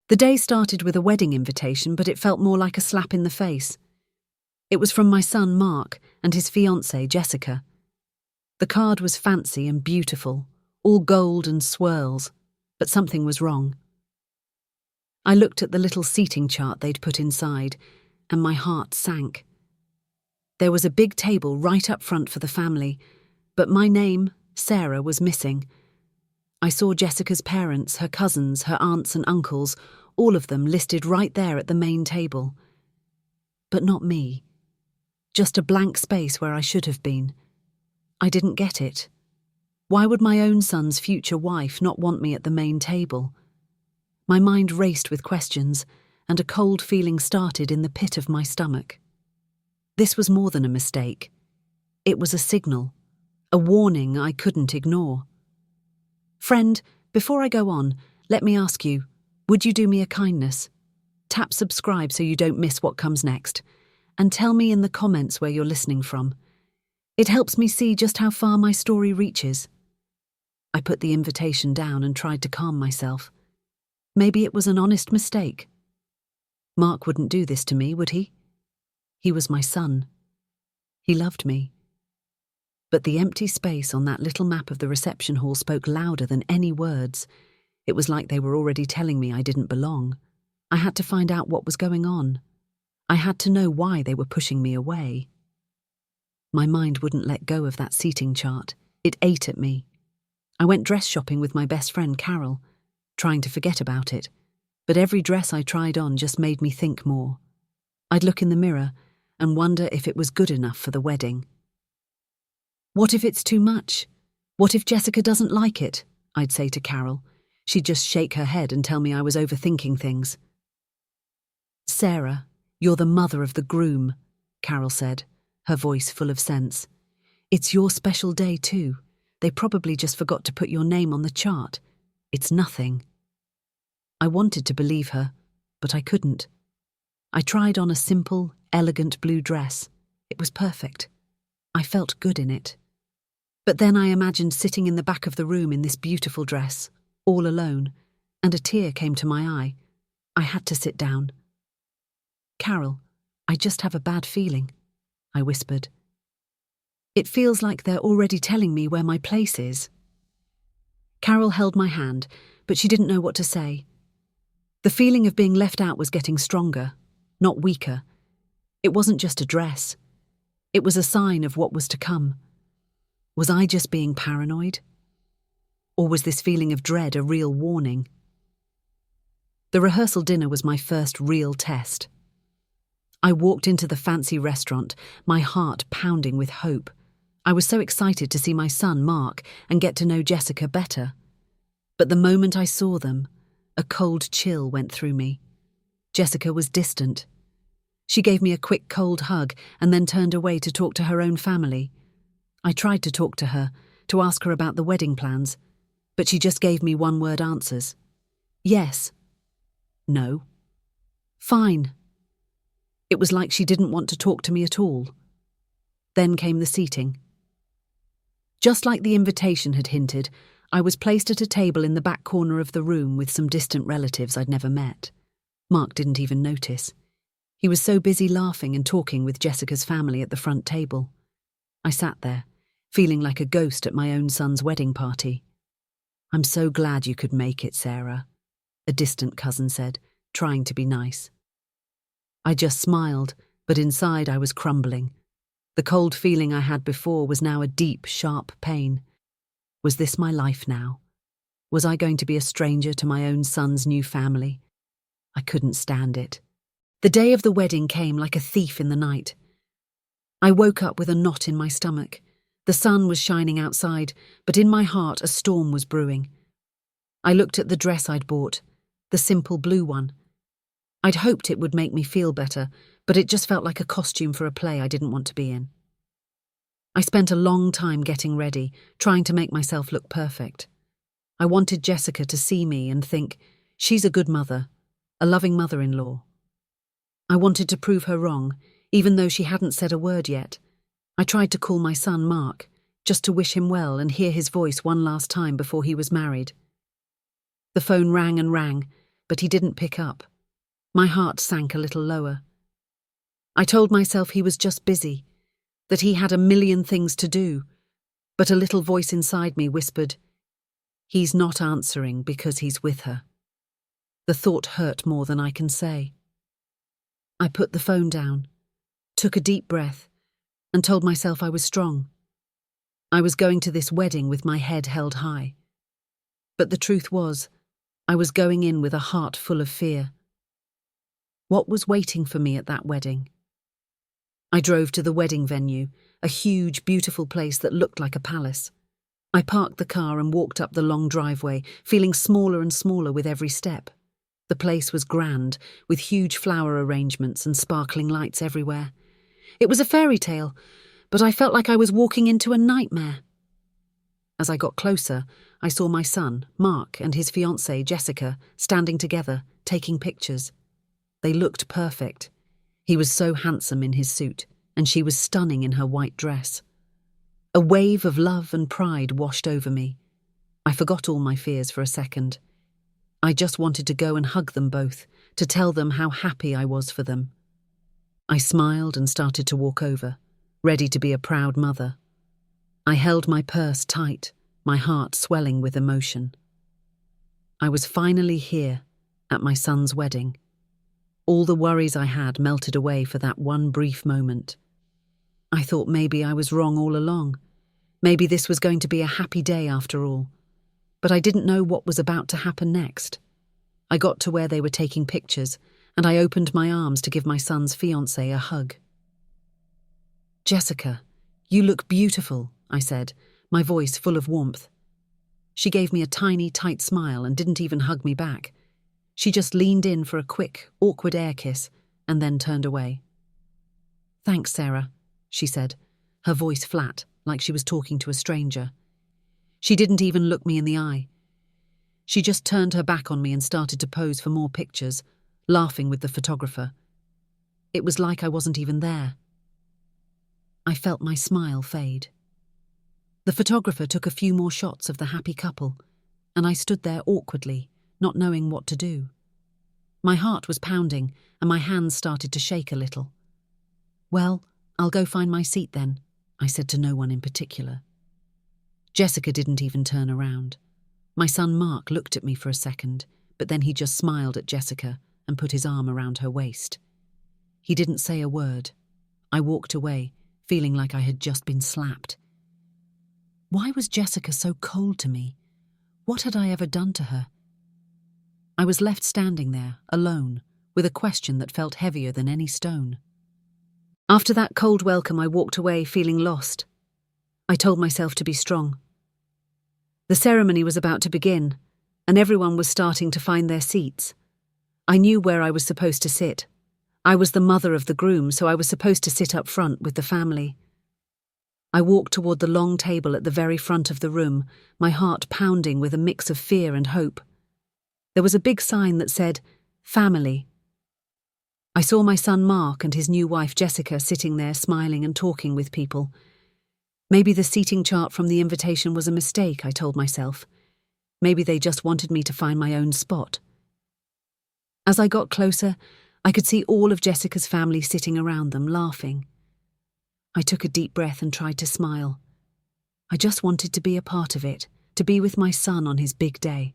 The day started with a wedding invitation, but it felt more like a slap in the face. It was from my son Mark and his fiancée Jessica. The card was fancy and beautiful, all gold and swirls, but something was wrong. I looked at the little seating chart they'd put inside, and my heart sank. There was a big table right up front for the family, but my name, Sarah, was missing. I saw Jessica's parents, her cousins, her aunts and uncles, all of them listed right there at the main table. But not me. Just a blank space where I should have been. I didn't get it. Why would my own son's future wife not want me at the main table? My mind raced with questions, and a cold feeling started in the pit of my stomach. This was more than a mistake. It was a signal, a warning I couldn't ignore. Friend, before I go on, let me ask you, would you do me a kindness? Tap subscribe so you don't miss what comes next, and tell me in the comments where you're listening from. It helps me see just how far my story reaches. I put the invitation down and tried to calm myself. Maybe it was an honest mistake. Mark wouldn't do this to me, would he? He was my son. He loved me. But the empty space on that little map of the reception hall spoke louder than any words. It was like they were already telling me I didn't belong. I had to find out what was going on. I had to know why they were pushing me away. My mind wouldn't let go of that seating chart. It ate at me. I went dress shopping with my best friend Carol, trying to forget about it, but every dress I tried on just made me think more. I'd look in the mirror and wonder if it was good enough for the wedding. What if it's too much? What if Jessica doesn't like it? I'd say to Carol. She'd just shake her head and tell me I was overthinking things. Sarah, you're the mother of the groom, Carol said, her voice full of sense. It's your special day too. They probably just forgot to put your name on the chart. It's nothing. I wanted to believe her, but I couldn't. I tried on a simple, elegant blue dress. It was perfect. I felt good in it. But then I imagined sitting in the back of the room in this beautiful dress, all alone, and a tear came to my eye. I had to sit down. Carol, I just have a bad feeling, I whispered. It feels like they're already telling me where my place is. Carol held my hand, but she didn't know what to say. The feeling of being left out was getting stronger, not weaker. It wasn't just a dress. It was a sign of what was to come. Was I just being paranoid? Or was this feeling of dread a real warning? The rehearsal dinner was my first real test. I walked into the fancy restaurant, my heart pounding with hope. I was so excited to see my son, Mark, and get to know Jessica better. But the moment I saw them, a cold chill went through me. Jessica was distant. She gave me a quick cold hug and then turned away to talk to her own family. I tried to talk to her, to ask her about the wedding plans, but she just gave me one-word answers. Yes. No. Fine. It was like she didn't want to talk to me at all. Then came the seating. Just like the invitation had hinted, I was placed at a table in the back corner of the room with some distant relatives I'd never met. Mark didn't even notice. He was so busy laughing and talking with Jessica's family at the front table. I sat there, feeling like a ghost at my own son's wedding party. I'm so glad you could make it, Sarah, a distant cousin said, trying to be nice. I just smiled, but inside I was crumbling. The cold feeling I had before was now a deep, sharp pain. Was this my life now? Was I going to be a stranger to my own son's new family? I couldn't stand it. The day of the wedding came like a thief in the night. I woke up with a knot in my stomach. The sun was shining outside, but in my heart a storm was brewing. I looked at the dress I'd bought, the simple blue one. I'd hoped it would make me feel better, but it just felt like a costume for a play I didn't want to be in. I spent a long time getting ready, trying to make myself look perfect. I wanted Jessica to see me and think, she's a good mother, a loving mother-in-law. I wanted to prove her wrong, even though she hadn't said a word yet. I tried to call my son Mark, just to wish him well and hear his voice one last time before he was married. The phone rang and rang, but he didn't pick up. My heart sank a little lower. I told myself he was just busy, that he had a million things to do, but a little voice inside me whispered, "He's not answering because he's with her." The thought hurt more than I can say. I put the phone down, took a deep breath, and told myself I was strong. I was going to this wedding with my head held high. But the truth was, I was going in with a heart full of fear. What was waiting for me at that wedding? I drove to the wedding venue, a huge, beautiful place that looked like a palace. I parked the car and walked up the long driveway, feeling smaller and smaller with every step. The place was grand, with huge flower arrangements and sparkling lights everywhere. It was a fairy tale, but I felt like I was walking into a nightmare. As I got closer, I saw my son, Mark, and his fiancée, Jessica, standing together, taking pictures. They looked perfect. He was so handsome in his suit, and she was stunning in her white dress. A wave of love and pride washed over me. I forgot all my fears for a second. I just wanted to go and hug them both, to tell them how happy I was for them. I smiled and started to walk over, ready to be a proud mother. I held my purse tight, my heart swelling with emotion. I was finally here, at my son's wedding. All the worries I had melted away for that one brief moment. I thought maybe I was wrong all along. Maybe this was going to be a happy day after all. But I didn't know what was about to happen next. I got to where they were taking pictures, and I opened my arms to give my son's fiancée a hug. "Jessica, you look beautiful," I said, my voice full of warmth. She gave me a tiny, tight smile and didn't even hug me back. She just leaned in for a quick, awkward air kiss and then turned away. "Thanks, Sarah," she said, her voice flat, like she was talking to a stranger. She didn't even look me in the eye. She just turned her back on me and started to pose for more pictures, laughing with the photographer. It was like I wasn't even there. I felt my smile fade. The photographer took a few more shots of the happy couple, and I stood there awkwardly, not knowing what to do. My heart was pounding, and my hands started to shake a little. "Well, I'll go find my seat then," I said to no one in particular. Jessica didn't even turn around. My son Mark looked at me for a second, but then he just smiled at Jessica and put his arm around her waist. He didn't say a word. I walked away, feeling like I had just been slapped. Why was Jessica so cold to me? What had I ever done to her? I was left standing there, alone, with a question that felt heavier than any stone. After that cold welcome, I walked away feeling lost. I told myself to be strong. The ceremony was about to begin, and everyone was starting to find their seats. I knew where I was supposed to sit. I was the mother of the groom, so I was supposed to sit up front with the family. I walked toward the long table at the very front of the room, my heart pounding with a mix of fear and hope. There was a big sign that said, "Family." I saw my son Mark and his new wife Jessica sitting there smiling and talking with people. Maybe the seating chart from the invitation was a mistake, I told myself. Maybe they just wanted me to find my own spot. As I got closer, I could see all of Jessica's family sitting around them, laughing. I took a deep breath and tried to smile. I just wanted to be a part of it, to be with my son on his big day.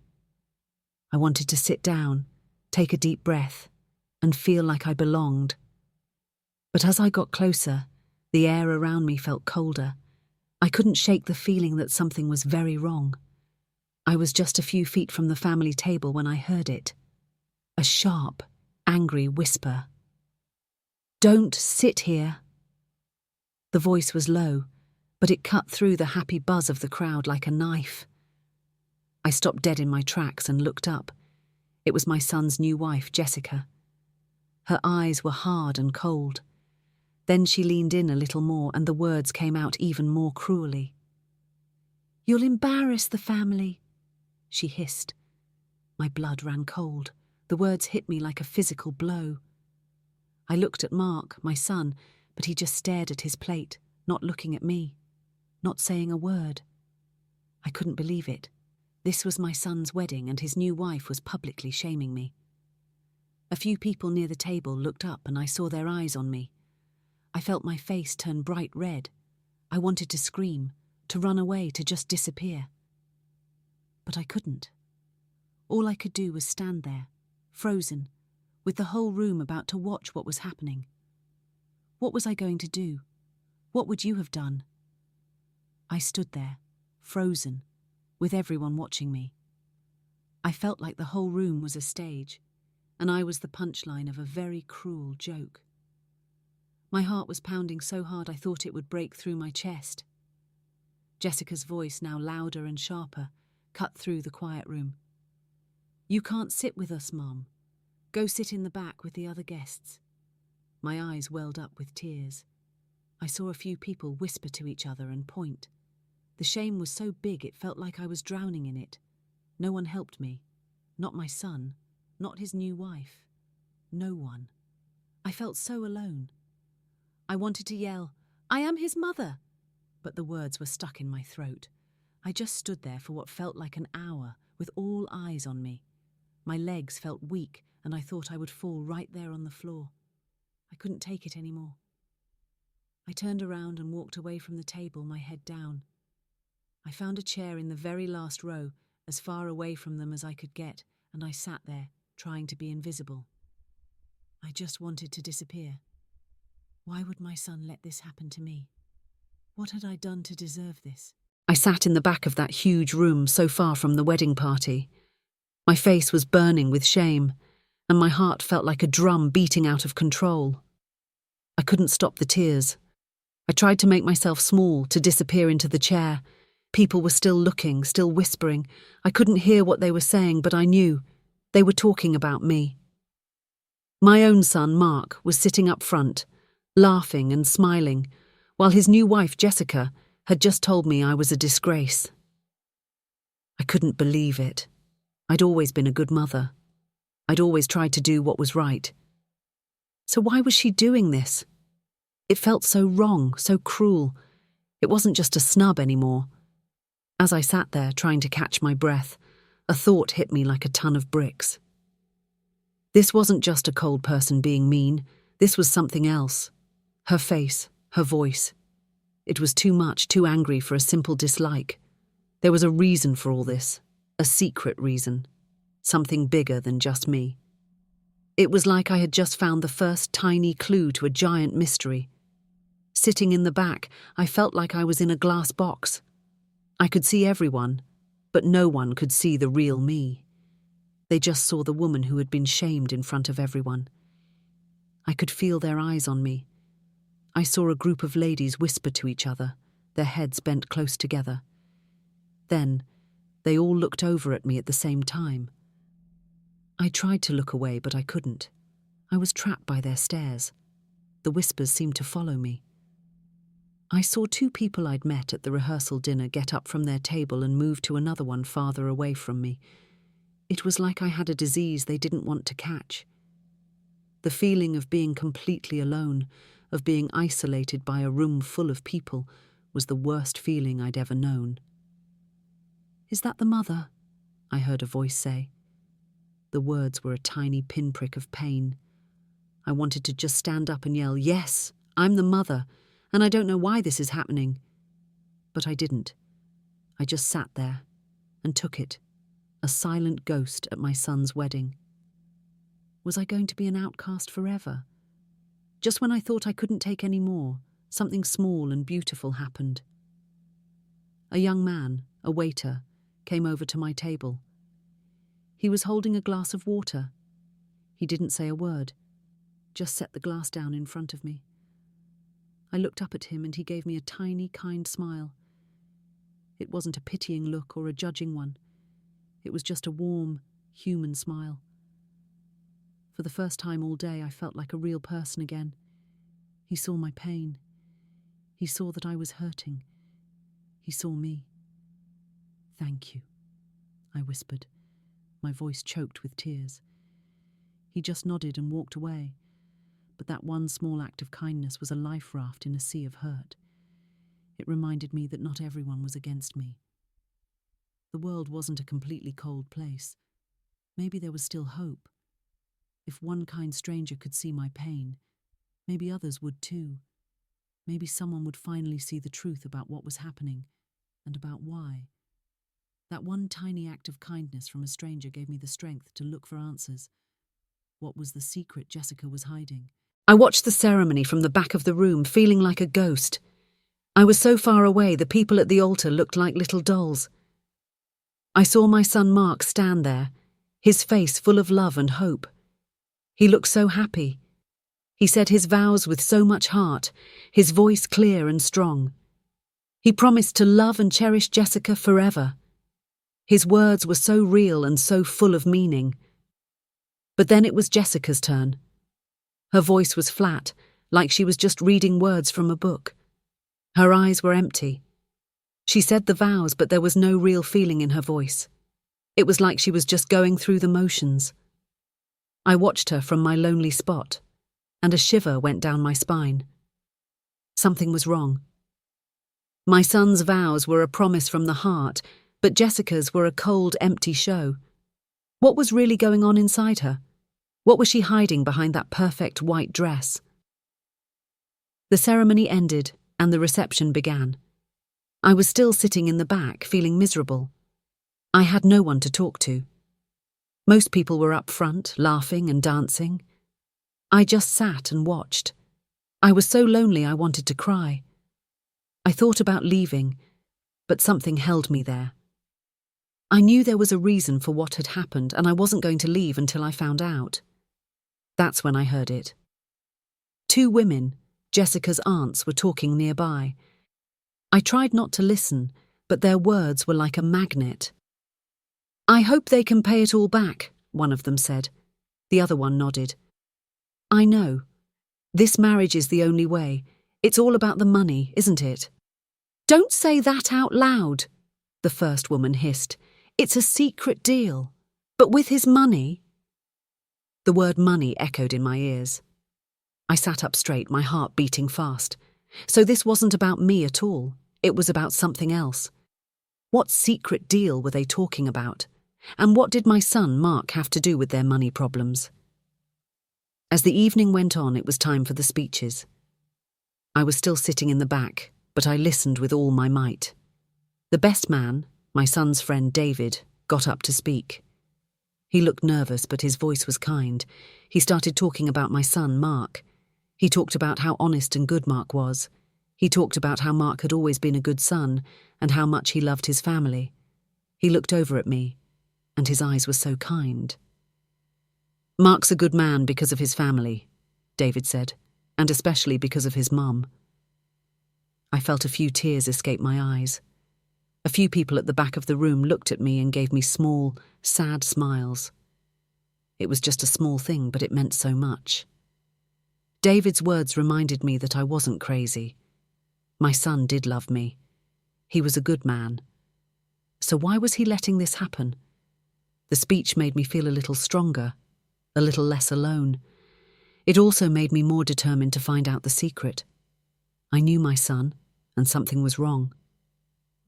I wanted to sit down, take a deep breath, and feel like I belonged. But as I got closer, the air around me felt colder. I couldn't shake the feeling that something was very wrong. I was just a few feet from the family table when I heard it. A sharp, angry whisper. "Don't sit here." The voice was low, but it cut through the happy buzz of the crowd like a knife. I stopped dead in my tracks and looked up. It was my son's new wife, Jessica. Her eyes were hard and cold. Then she leaned in a little more and the words came out even more cruelly. "You'll embarrass the family," she hissed. My blood ran cold. The words hit me like a physical blow. I looked at Mark, my son, but he just stared at his plate, not looking at me, not saying a word. I couldn't believe it. This was my son's wedding and his new wife was publicly shaming me. A few people near the table looked up and I saw their eyes on me. I felt my face turn bright red. I wanted to scream, to run away, to just disappear. But I couldn't. All I could do was stand there, frozen, with the whole room about to watch what was happening. What was I going to do? What would you have done? I stood there, frozen, with everyone watching me. I felt like the whole room was a stage, and I was the punchline of a very cruel joke. My heart was pounding so hard I thought it would break through my chest. Jessica's voice, now louder and sharper, cut through the quiet room. "You can't sit with us, Mom. Go sit in the back with the other guests." My eyes welled up with tears. I saw a few people whisper to each other and point. The shame was so big it felt like I was drowning in it. No one helped me. Not my son. Not his new wife. No one. I felt so alone. I wanted to yell, "I am his mother!" But the words were stuck in my throat. I just stood there for what felt like an hour, with all eyes on me. My legs felt weak, and I thought I would fall right there on the floor. I couldn't take it anymore. I turned around and walked away from the table, my head down. I found a chair in the very last row, as far away from them as I could get, and I sat there, trying to be invisible. I just wanted to disappear. Why would my son let this happen to me? What had I done to deserve this? I sat in the back of that huge room so far from the wedding party. My face was burning with shame, and my heart felt like a drum beating out of control. I couldn't stop the tears. I tried to make myself small, to disappear into the chair. People were still looking, still whispering. I couldn't hear what they were saying, but I knew. They were talking about me. My own son, Mark, was sitting up front, laughing and smiling, while his new wife, Jessica, had just told me I was a disgrace. I couldn't believe it. I'd always been a good mother. I'd always tried to do what was right. So why was she doing this? It felt so wrong, so cruel. It wasn't just a snub anymore. As I sat there, trying to catch my breath, a thought hit me like a ton of bricks. This wasn't just a cold person being mean. This was something else. Her face, her voice. It was too much, too angry for a simple dislike. There was a reason for all this, a secret reason, something bigger than just me. It was like I had just found the first tiny clue to a giant mystery. Sitting in the back, I felt like I was in a glass box. I could see everyone, but no one could see the real me. They just saw the woman who had been shamed in front of everyone. I could feel their eyes on me. I saw a group of ladies whisper to each other, their heads bent close together. Then, they all looked over at me at the same time. I tried to look away, but I couldn't. I was trapped by their stares. The whispers seemed to follow me. I saw two people I'd met at the rehearsal dinner get up from their table and move to another one farther away from me. It was like I had a disease they didn't want to catch. The feeling of being completely alone, of being isolated by a room full of people, was the worst feeling I'd ever known. "Is that the mother?" I heard a voice say. The words were a tiny pinprick of pain. I wanted to just stand up and yell, "Yes, I'm the mother, and I don't know why this is happening." But I didn't. I just sat there and took it, a silent ghost at my son's wedding. Was I going to be an outcast forever? Just when I thought I couldn't take any more, something small and beautiful happened. A young man, a waiter, came over to my table. He was holding a glass of water. He didn't say a word, just set the glass down in front of me. I looked up at him and he gave me a tiny, kind smile. It wasn't a pitying look or a judging one. It was just a warm, human smile. For the first time all day, I felt like a real person again. He saw my pain. He saw that I was hurting. He saw me. "Thank you," I whispered, my voice choked with tears. He just nodded and walked away, but that one small act of kindness was a life raft in a sea of hurt. It reminded me that not everyone was against me. The world wasn't a completely cold place. Maybe there was still hope. If one kind stranger could see my pain, maybe others would too. Maybe someone would finally see the truth about what was happening and about why. That one tiny act of kindness from a stranger gave me the strength to look for answers. What was the secret Jessica was hiding? I watched the ceremony from the back of the room, feeling like a ghost. I was so far away, the people at the altar looked like little dolls. I saw my son Mark stand there, his face full of love and hope. He looked so happy. He said his vows with so much heart, his voice clear and strong. He promised to love and cherish Jessica forever. His words were so real and so full of meaning. But then it was Jessica's turn. Her voice was flat, like she was just reading words from a book. Her eyes were empty. She said the vows, but there was no real feeling in her voice. It was like she was just going through the motions. I watched her from my lonely spot, and a shiver went down my spine. Something was wrong. My son's vows were a promise from the heart, but Jessica's were a cold, empty show. What was really going on inside her? What was she hiding behind that perfect white dress? The ceremony ended, and the reception began. I was still sitting in the back, feeling miserable. I had no one to talk to. Most people were up front, laughing and dancing. I just sat and watched. I was so lonely I wanted to cry. I thought about leaving, but something held me there. I knew there was a reason for what had happened, and I wasn't going to leave until I found out. That's when I heard it. 2 women, Jessica's aunts, were talking nearby. I tried not to listen, but their words were like a magnet. "I hope they can pay it all back," one of them said. The other one nodded. "I know. This marriage is the only way. It's all about the money, isn't it?" "Don't say that out loud," the first woman hissed. "It's a secret deal. But with his money—" The word money echoed in my ears. I sat up straight, my heart beating fast. So this wasn't about me at all. It was about something else. What secret deal were they talking about? And what did my son, Mark, have to do with their money problems? As the evening went on, it was time for the speeches. I was still sitting in the back, but I listened with all my might. The best man, my son's friend David, got up to speak. He looked nervous, but his voice was kind. He started talking about my son, Mark. He talked about how honest and good Mark was. He talked about how Mark had always been a good son and how much he loved his family. He looked over at me, and his eyes were so kind. "Mark's a good man because of his family," David said, "and especially because of his mum." I felt a few tears escape my eyes. A few people at the back of the room looked at me and gave me small, sad smiles. It was just a small thing, but it meant so much. David's words reminded me that I wasn't crazy. My son did love me. He was a good man. So why was he letting this happen? The speech made me feel a little stronger, a little less alone. It also made me more determined to find out the secret. I knew my son, and something was wrong.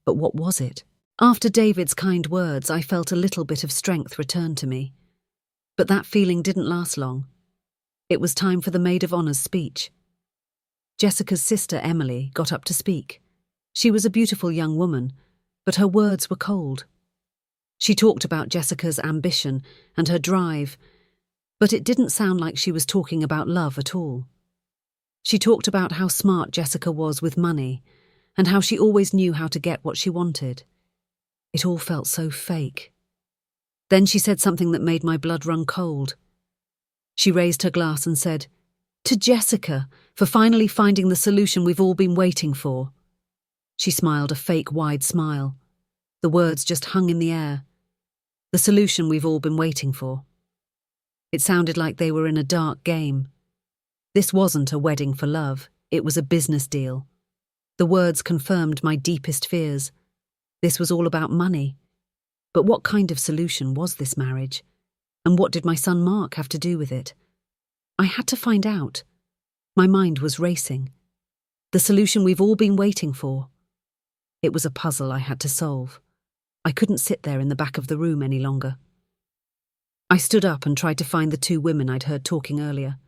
But what was it? After David's kind words, I felt a little bit of strength return to me. But that feeling didn't last long. It was time for the maid of honor's speech. Jessica's sister, Emily, got up to speak. She was a beautiful young woman, but her words were cold. She talked about Jessica's ambition and her drive, but it didn't sound like she was talking about love at all. She talked about how smart Jessica was with money and how she always knew how to get what she wanted. It all felt so fake. Then she said something that made my blood run cold. She raised her glass and said, "To Jessica, for finally finding the solution we've all been waiting for." She smiled a fake wide smile. The words just hung in the air. The solution we've all been waiting for. It sounded like they were in a dark game. This wasn't a wedding for love, it was a business deal. The words confirmed my deepest fears. This was all about money. But what kind of solution was this marriage? And what did my son Mark have to do with it? I had to find out. My mind was racing. The solution we've all been waiting for. It was a puzzle I had to solve. I couldn't sit there in the back of the room any longer. I stood up and tried to find the two women I'd heard talking earlier.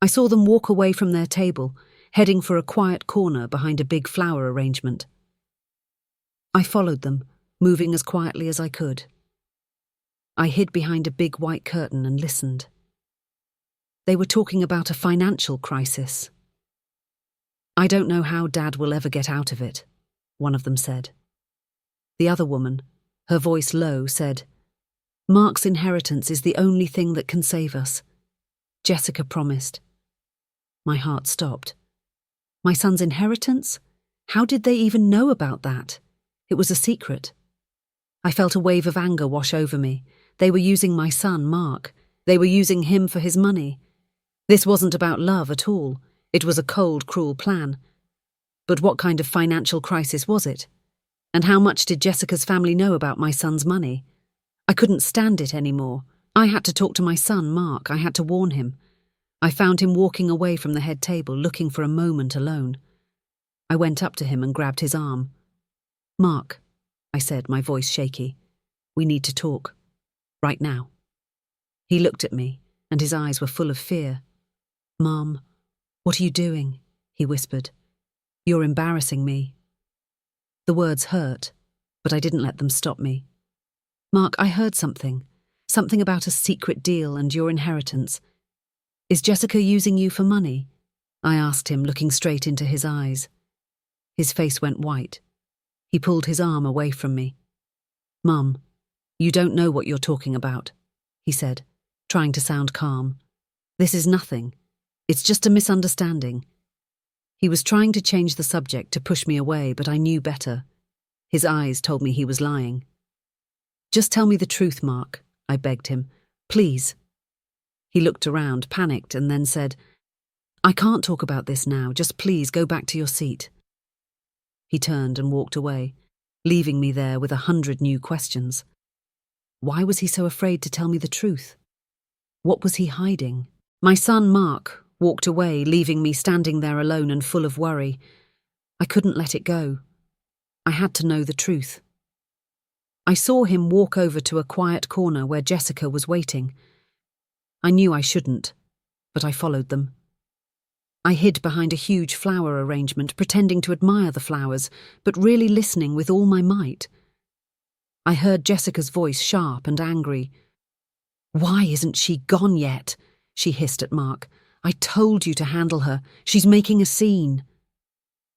I saw them walk away from their table, heading for a quiet corner behind a big flower arrangement. I followed them, moving as quietly as I could. I hid behind a big white curtain and listened. They were talking about a financial crisis. "I don't know how Dad will ever get out of it," one of them said. The other woman, her voice low, said, "Mark's inheritance is the only thing that can save us. Jessica promised." My heart stopped. My son's inheritance? How did they even know about that? It was a secret. I felt a wave of anger wash over me. They were using my son, Mark. They were using him for his money. This wasn't about love at all. It was a cold, cruel plan. But what kind of financial crisis was it? And how much did Jessica's family know about my son's money? I couldn't stand it anymore. I had to talk to my son, Mark. I had to warn him. I found him walking away from the head table, looking for a moment alone. I went up to him and grabbed his arm. "Mark," I said, my voice shaky, "we need to talk. Right now." He looked at me, and his eyes were full of fear. "Mom, what are you doing?" he whispered. "You're embarrassing me." The words hurt, but I didn't let them stop me. "Mark, I heard something about a secret deal and your inheritance. Is Jessica using you for money?" I asked him, looking straight into his eyes. His face went white. He pulled his arm away from me. "Mum, you don't know what you're talking about," he said, trying to sound calm. "This is nothing. It's just a misunderstanding." He was trying to change the subject to push me away, but I knew better. His eyes told me he was lying. "Just tell me the truth, Mark," I begged him. "Please." He looked around, panicked, and then said, "I can't talk about this now. Just please go back to your seat." He turned and walked away, leaving me there with 100 new questions. Why was he so afraid to tell me the truth? What was he hiding? My son, Mark, walked away, leaving me standing there alone and full of worry. I couldn't let it go. I had to know the truth. I saw him walk over to a quiet corner where Jessica was waiting. I knew I shouldn't, but I followed them. I hid behind a huge flower arrangement, pretending to admire the flowers, but really listening with all my might. I heard Jessica's voice, sharp and angry. "Why isn't she gone yet?" she hissed at Mark. "I told you to handle her. She's making a scene."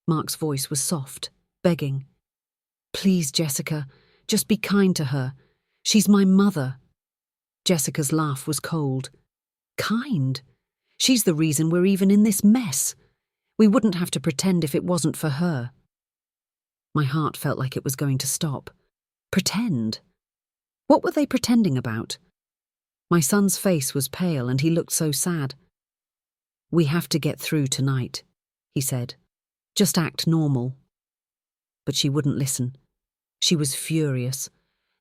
Mark's voice was soft, begging. "Please, Jessica, just be kind to her. She's my mother." Jessica's laugh was cold. "Kind? She's the reason we're even in this mess. We wouldn't have to pretend if it wasn't for her." My heart felt like it was going to stop. Pretend? What were they pretending about? My son's face was pale and he looked so sad. "We have to get through tonight," he said. "Just act normal." But she wouldn't listen. She was furious,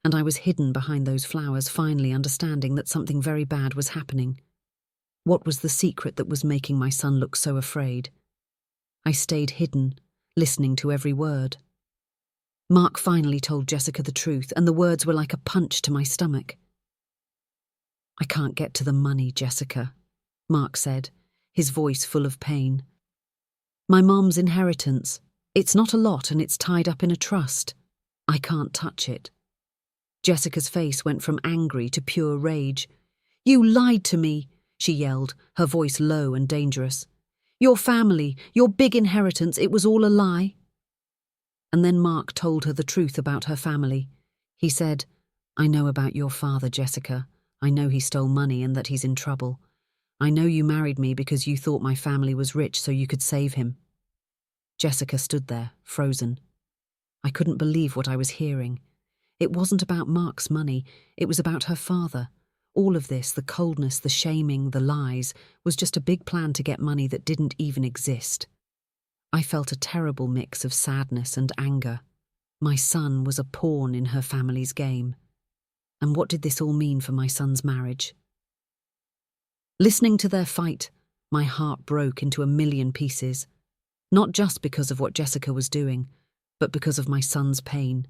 and I was hidden behind those flowers, finally understanding that something very bad was happening. What was the secret that was making my son look so afraid? I stayed hidden, listening to every word. Mark finally told Jessica the truth, and the words were like a punch to my stomach. "I can't get to the money, Jessica," Mark said, his voice full of pain. "My mom's inheritance. It's not a lot and it's tied up in a trust. I can't touch it." Jessica's face went from angry to pure rage. "You lied to me," she yelled, her voice low and dangerous. "Your family, your big inheritance, it was all a lie." And then Mark told her the truth about her family. He said, "I know about your father, Jessica. I know he stole money and that he's in trouble. I know you married me because you thought my family was rich so you could save him." Jessica stood there, frozen. I couldn't believe what I was hearing. It wasn't about Mark's money, it was about her father. All of this, the coldness, the shaming, the lies, was just a big plan to get money that didn't even exist. I felt a terrible mix of sadness and anger. My son was a pawn in her family's game. And what did this all mean for my son's marriage? Listening to their fight, my heart broke into a million pieces. Not just because of what Jessica was doing, but because of my son's pain.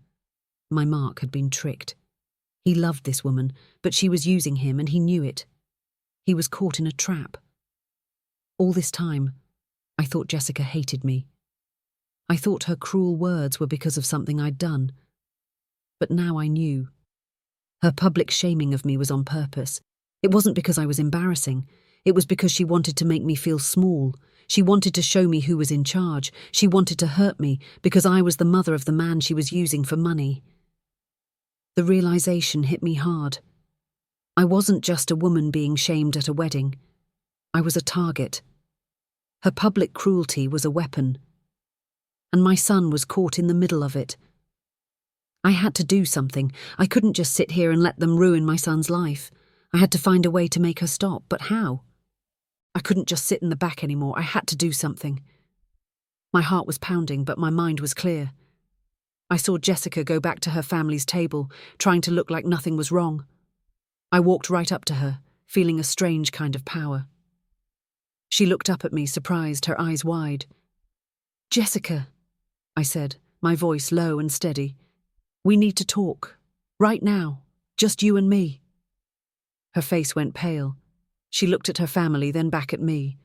My Mark had been tricked. He loved this woman, but she was using him and he knew it. He was caught in a trap. All this time, I thought Jessica hated me. I thought her cruel words were because of something I'd done. But now I knew. Her public shaming of me was on purpose. It wasn't because I was embarrassing. It was because she wanted to make me feel small. She wanted to show me who was in charge. She wanted to hurt me because I was the mother of the man she was using for money. The realization hit me hard. I wasn't just a woman being shamed at a wedding. I was a target. Her public cruelty was a weapon. And my son was caught in the middle of it. I had to do something. I couldn't just sit here and let them ruin my son's life. I had to find a way to make her stop, but how? I couldn't just sit in the back anymore. I had to do something. My heart was pounding, but my mind was clear. I saw Jessica go back to her family's table, trying to look like nothing was wrong. I walked right up to her, feeling a strange kind of power. She looked up at me, surprised, her eyes wide. "Jessica," I said, my voice low and steady. "We need to talk. Right now. Just you and me." Her face went pale. She looked at her family, then back at me.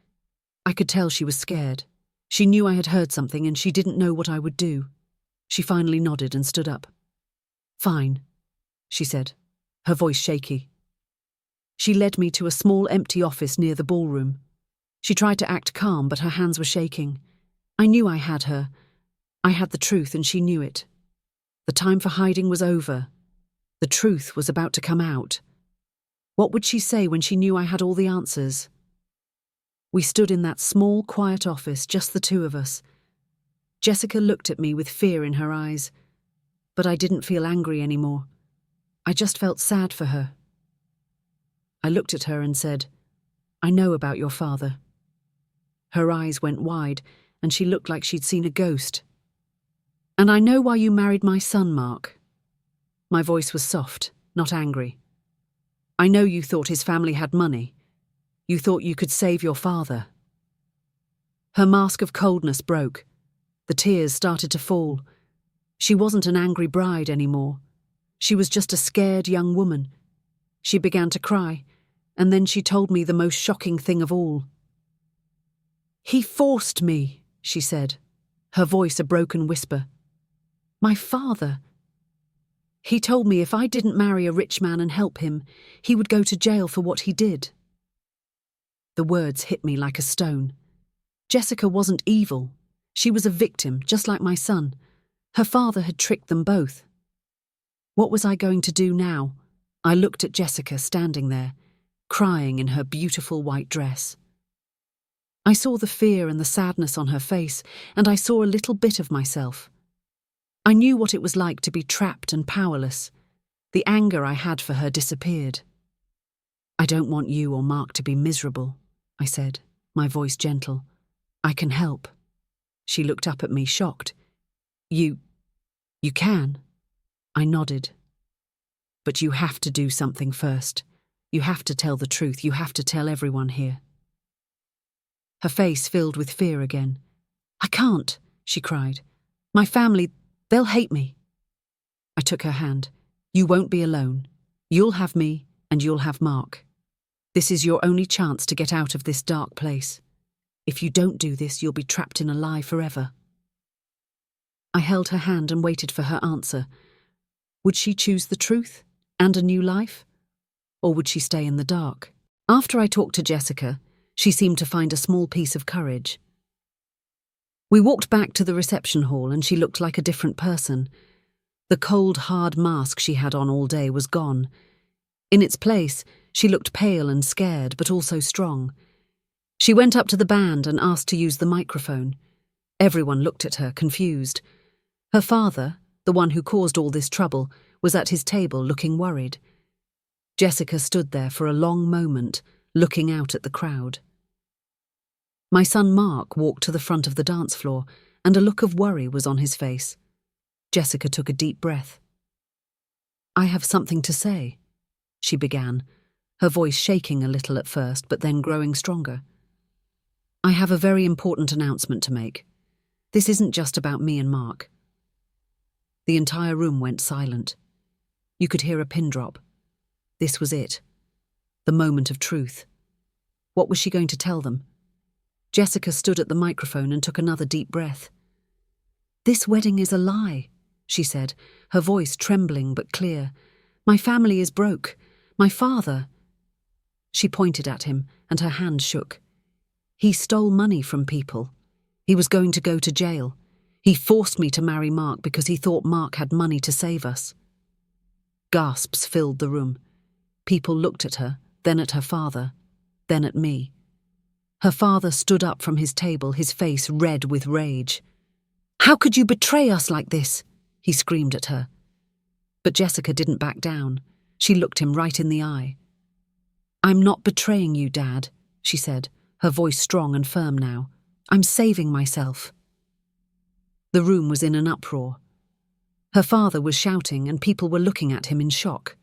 I could tell she was scared. She knew I had heard something and she didn't know what I would do. She finally nodded and stood up. "Fine," she said, her voice shaky. She led me to a small empty office near the ballroom. She tried to act calm, but her hands were shaking. I knew I had her. I had the truth and she knew it. The time for hiding was over. The truth was about to come out. What would she say when she knew I had all the answers? We stood in that small, quiet office, just the two of us. Jessica looked at me with fear in her eyes, but I didn't feel angry anymore. I just felt sad for her. I looked at her and said, "I know about your father." Her eyes went wide, and she looked like she'd seen a ghost. "And I know why you married my son, Mark." My voice was soft, not angry. "I know you thought his family had money. You thought you could save your father." Her mask of coldness broke. The tears started to fall. She wasn't an angry bride anymore. She was just a scared young woman. She began to cry, and then she told me the most shocking thing of all. "He forced me," she said, her voice a broken whisper. "My father. He told me if I didn't marry a rich man and help him, he would go to jail for what he did." The words hit me like a stone. Jessica wasn't evil. She was a victim, just like my son. Her father had tricked them both. What was I going to do now? I looked at Jessica standing there, crying in her beautiful white dress. I saw the fear and the sadness on her face, and I saw a little bit of myself. I knew what it was like to be trapped and powerless. The anger I had for her disappeared. "I don't want you or Mark to be miserable," I said, my voice gentle. "I can help." She looked up at me, shocked. You can?" I nodded. "But you have to do something first. You have to tell the truth. You have to tell everyone here." Her face filled with fear again. "I can't," she cried. "My family, they'll hate me." I took her hand. "You won't be alone. You'll have me, and you'll have Mark. This is your only chance to get out of this dark place. If you don't do this, you'll be trapped in a lie forever." I held her hand and waited for her answer. Would she choose the truth and a new life? Or would she stay in the dark? After I talked to Jessica, she seemed to find a small piece of courage. We walked back to the reception hall and she looked like a different person. The cold, hard mask she had on all day was gone. In its place, she looked pale and scared, but also strong. She went up to the band and asked to use the microphone. Everyone looked at her, confused. Her father, the one who caused all this trouble, was at his table looking worried. Jessica stood there for a long moment, looking out at the crowd. My son Mark walked to the front of the dance floor, and a look of worry was on his face. Jessica took a deep breath. "I have something to say," she began, her voice shaking a little at first, but then growing stronger. "I have a very important announcement to make. This isn't just about me and Mark." The entire room went silent. You could hear a pin drop. This was it. The moment of truth. What was she going to tell them? Jessica stood at the microphone and took another deep breath. "This wedding is a lie," she said, her voice trembling but clear. "My family is broke. My father—" She pointed at him, and her hand shook. "He stole money from people. He was going to go to jail. He forced me to marry Mark because he thought Mark had money to save us." Gasps filled the room. People looked at her, then at her father, then at me. Her father stood up from his table, his face red with rage. "How could you betray us like this?" he screamed at her. But Jessica didn't back down. She looked him right in the eye. "I'm not betraying you, Dad," she said, her voice strong and firm now. "I'm saving myself." The room was in an uproar. Her father was shouting and people were looking at him in shock.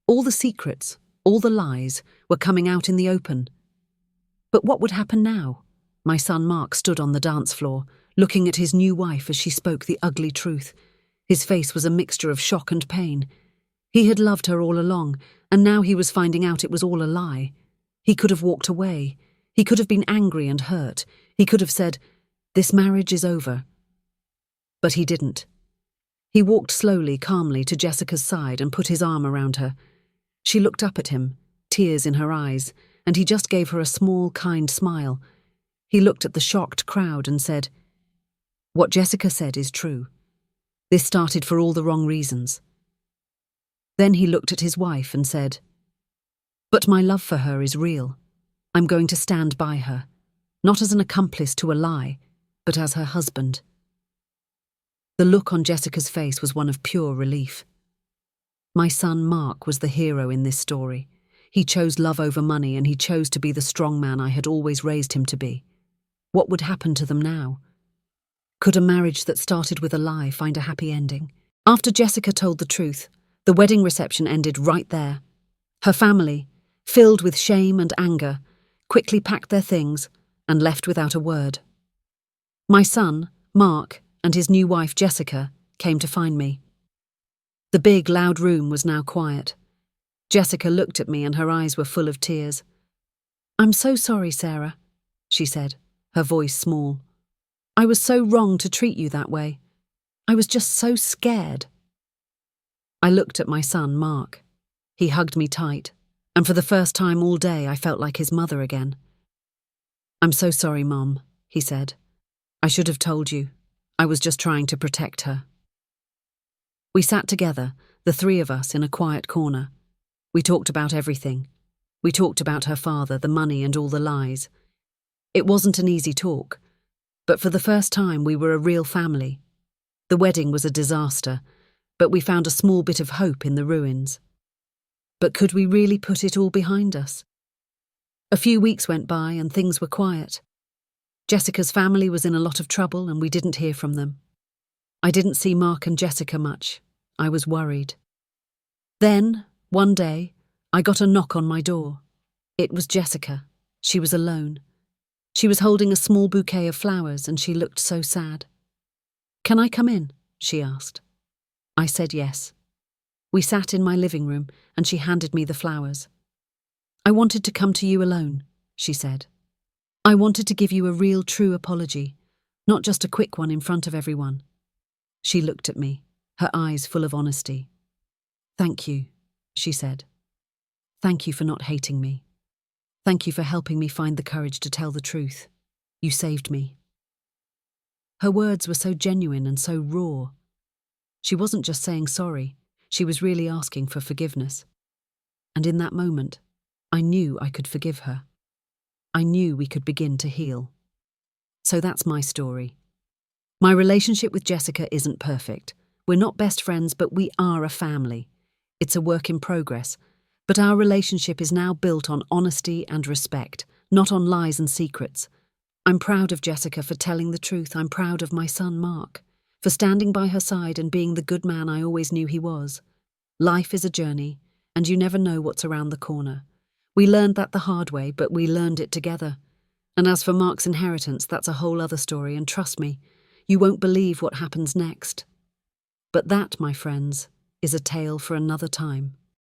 All the secrets, all the lies, were coming out in the open. But what would happen now? My son Mark stood on the dance floor, looking at his new wife as she spoke the ugly truth. His face was a mixture of shock and pain. He had loved her all along, and now he was finding out it was all a lie. He could have walked away. He could have been angry and hurt. He could have said, "This marriage is over." But he didn't. He walked slowly, calmly to Jessica's side and put his arm around her. She looked up at him, tears in her eyes, and he just gave her a small, kind smile. He looked at the shocked crowd and said, "What Jessica said is true. This started for all the wrong reasons." Then he looked at his wife and said, "But my love for her is real. I'm going to stand by her, not as an accomplice to a lie, but as her husband." The look on Jessica's face was one of pure relief. My son Mark was the hero in this story. He chose love over money, and he chose to be the strong man I had always raised him to be. What would happen to them now? Could a marriage that started with a lie find a happy ending? After Jessica told the truth, the wedding reception ended right there. Her family, filled with shame and anger, quickly packed their things and left without a word. My son, Mark, and his new wife, Jessica, came to find me. The big, loud room was now quiet. Jessica looked at me and her eyes were full of tears. "I'm so sorry, Sarah," she said, her voice small. "I was so wrong to treat you that way. I was just so scared." I looked at my son, Mark. He hugged me tight, and for the first time all day I felt like his mother again. "I'm so sorry, Mom," he said. "I should have told you. I was just trying to protect her." We sat together, the three of us, in a quiet corner. We talked about everything. We talked about her father, the money, and all the lies. It wasn't an easy talk, but for the first time we were a real family. The wedding was a disaster, but we found a small bit of hope in the ruins. But could we really put it all behind us? A few weeks went by and things were quiet. Jessica's family was in a lot of trouble and we didn't hear from them. I didn't see Mark and Jessica much. I was worried. Then, one day, I got a knock on my door. It was Jessica. She was alone. She was holding a small bouquet of flowers and she looked so sad. "Can I come in?" she asked. I said yes. We sat in my living room and she handed me the flowers. "I wanted to come to you alone," she said. "I wanted to give you a real, true apology, not just a quick one in front of everyone." She looked at me, her eyes full of honesty. "Thank you," she said. "Thank you for not hating me. Thank you for helping me find the courage to tell the truth. You saved me." Her words were so genuine and so raw. She wasn't just saying sorry, she was really asking for forgiveness. And in that moment, I knew I could forgive her. I knew we could begin to heal. So that's my story. My relationship with Jessica isn't perfect. We're not best friends, but we are a family. It's a work in progress, but our relationship is now built on honesty and respect, not on lies and secrets. I'm proud of Jessica for telling the truth. I'm proud of my son Mark for standing by her side and being the good man I always knew he was. Life is a journey, and you never know what's around the corner. We learned that the hard way, but we learned it together. And as for Mark's inheritance, that's a whole other story, and trust me, you won't believe what happens next. But that, my friends, is a tale for another time.